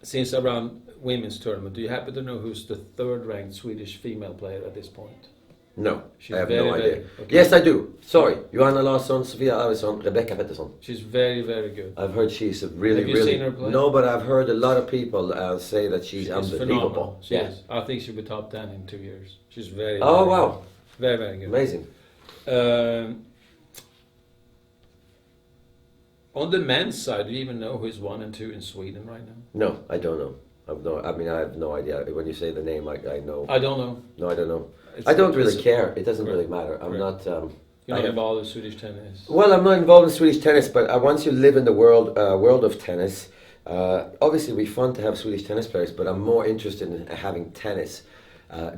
since around women's tournament, do you happen to know who's the third ranked Swedish female player at this point? No, She's I have very, no idea. very- okay. Yes, I do. Sorry. Johanna Larsson, Sofia Arvidsson, Rebecca Pettersson. She's very, very good. I've heard she's a really, Have you really... seen her play? No, but I've heard a lot of people say that she's unbelievable. phenomenal. She is. I think she'll be top 10 in 2 years. She's very, Oh, very wow. good. Very, very good. Amazing. On the men's side, do you even know who's 1 and 2 in Sweden right now? No, I don't know. I have no idea. When you say the name, I know. I don't know. No, I don't know. It's- I don't really it's- care. It doesn't Correct. really matter. I'm Correct. not... You're I not have- involved in Swedish tennis. Well, I'm not involved in Swedish tennis, but once you live in the world of tennis, obviously it'd be fun to have Swedish tennis players, but I'm more interested in having tennis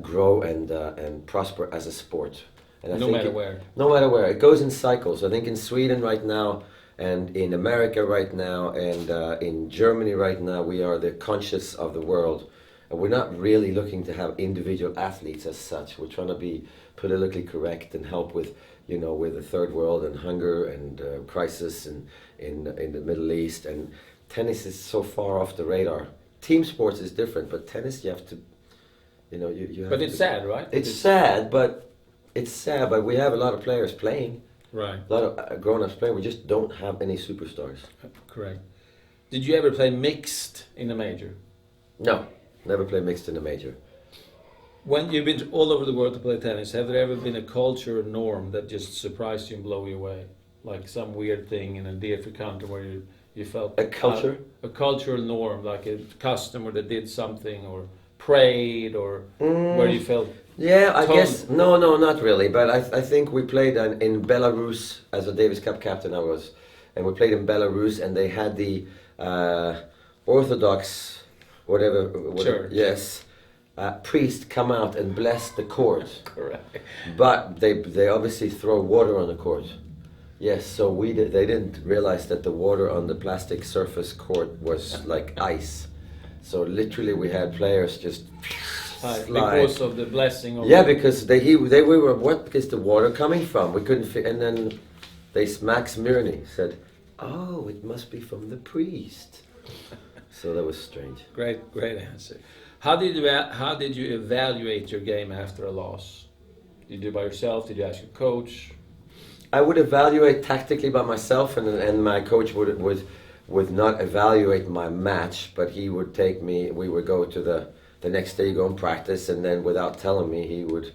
grow and prosper as a sport. And I No think matter where. No matter where. It goes in cycles. I think in Sweden right now, and in America right now, and in Germany right now, we are the conscious of the world. And we're not really looking to have individual athletes as such. We're trying to be politically correct and help with, with the third world and hunger and crisis in the Middle East. And tennis is so far off the radar. Team sports is different, but tennis you have to, you have But it's to, sad, right? It's sad, but we have a lot of players playing. Right. A lot of grown-ups playing. We just don't have any superstars. Correct. Did you ever play mixed in a major? No, never played mixed in a major. When you've been all over the world to play tennis, have there ever been a culture or norm that just surprised you and blew you away? Like some weird thing in a different country where you felt... A culture? A cultural norm, like a customer that did something or prayed or where you felt... Yeah, I told- guess no, not really. But I think we played in Belarus as a Davis Cup captain. And we played in Belarus, and they had the Orthodox, whatever, Church. yes, priest come out and bless the court. Correct. But they obviously throw water on the court. Yes, so they didn't realize that the water on the plastic surface court was like ice. So literally, we had players just. Because of the blessing of... Yeah, because we were what is the water coming from? We couldn't fit, and then Max Mirny said, "Oh, it must be from the priest." So that was strange. Great answer. How did you evaluate your game after a loss? Did you do it by yourself? Did you ask your coach? I would evaluate tactically by myself, and my coach would not evaluate my match, but he would take me. We would go to the next day, go and practice, and then without telling me, he would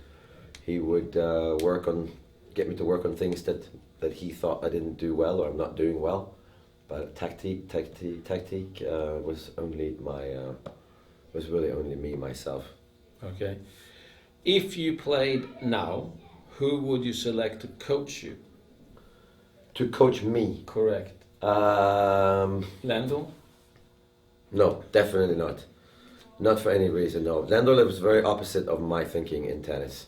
get me to work on things that he thought I didn't do well or I'm not doing well. But tactique was really only me myself. Okay. If you played now, who would you select to coach you? To coach me? Correct. Lendl? No, definitely not. Not for any reason, no. Lendl was very opposite of my thinking in tennis.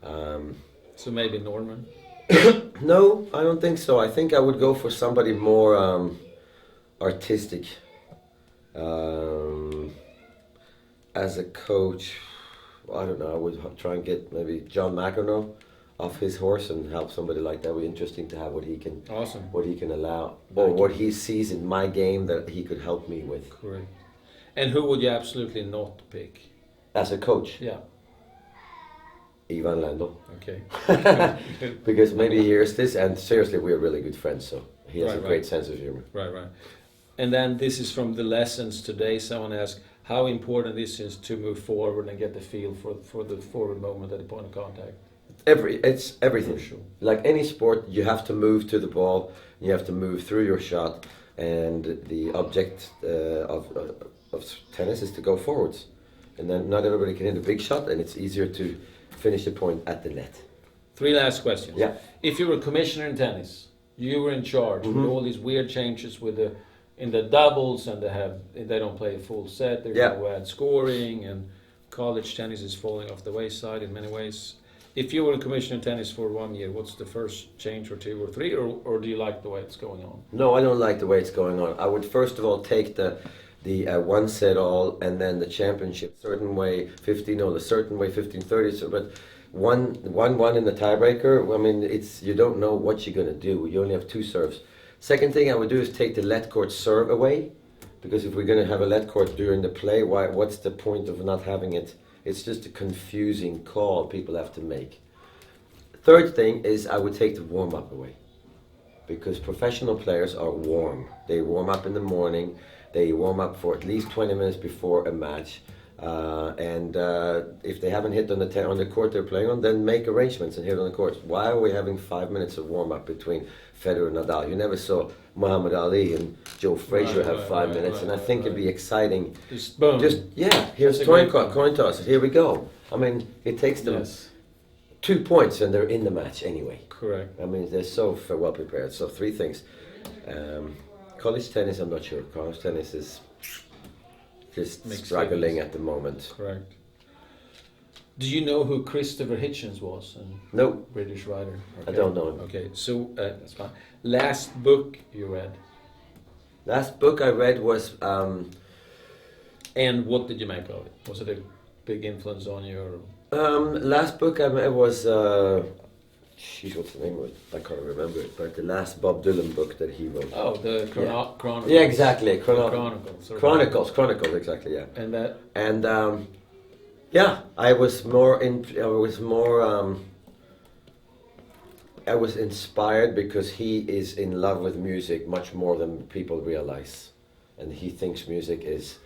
So maybe Norman? No, I don't think so. I think I would go for somebody more artistic. As a coach, I don't know, I would try and get maybe John McEnroe off his horse and help somebody like that. It would be interesting to have what he can allow, or what he sees in my game that he could help me with. Correct. And who would you absolutely not pick? As a coach? Yeah. Ivan Lendl. Okay. Because maybe he hears this, and seriously, we're really good friends, so he has a great sense of humor. Right. And then this is from the lessons today. Someone asked, how important this is to move forward and get the feel for the forward movement at the point of contact? It's everything. For sure. Like any sport, you have to move to the ball, you have to move through your shot, and the object of tennis is to go forwards. And then not everybody can hit a big shot, and it's easier to finish the point at the net. 3 last questions. Yeah. If you were a commissioner in tennis, you were in charge with all these weird changes in the doubles, and they don't play a full set, there's no add scoring, and college tennis is falling off the wayside in many ways. If you were a commissioner in tennis for 1 year, what's the first change or 2 or 3, or do you like the way it's going on? No, I don't like the way it's going on. I would first of all take the one set all, and then the championship certain way, 15-all a certain way, 15-30. So, but one in the tiebreaker. I mean, you don't know what you're gonna do. You only have 2 serves. Second thing I would do is take the let court serve away, Because if we're going to have a lead court during the play, what's the point of not having it? It's just a confusing call people have to make. Third thing is I would take the warm-up away. Because professional players are warm. They warm up in the morning. They warm up for at least 20 minutes before a match. And if they haven't hit on the court they're playing on, then make arrangements and hit on the court. Why are we having 5 minutes of warm-up between Federer and Nadal? You never saw Muhammad Ali and Joe Frazier have 5 minutes, and I think it'd be exciting. Just boom. Here's coin toss. Here we go. I mean, it takes them 2 points and they're in the match anyway. Correct. I mean, they're so well prepared. So 3 things. College tennis, I'm not sure. College tennis is just struggling at the moment. Correct. Do you know who Christopher Hitchens was? No. British writer. Okay. I don't know him. Okay, so that's fine. Last book you read? Last book I read was... and what did you make of it? Was it a big influence on you? Last book I read was... what's the name of it? I can't remember it. But the last Bob Dylan book that he wrote. Oh, the Chronicles. Yeah, exactly. Chronicles. Chronicles, exactly, yeah. And that... And, I was inspired because he is in love with music much more than people realize. And he thinks music is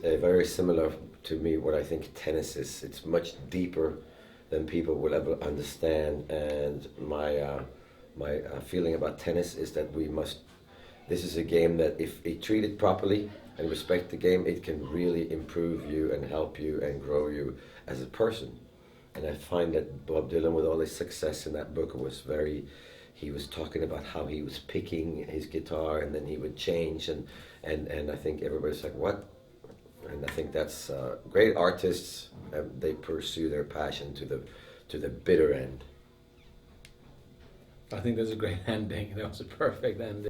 very similar to me, what I think tennis is. It's much deeper than people will ever understand, and my feeling about tennis is that this is a game that if you treat it properly and respect the game, it can really improve you and help you and grow you as a person. And I find that Bob Dylan, with all his success in that book, he was talking about how he was picking his guitar and then he would change, and I think everybody's like, what? And I think that's great artists. They pursue their passion to the bitter end. I think that's a great ending. That was a perfect ending.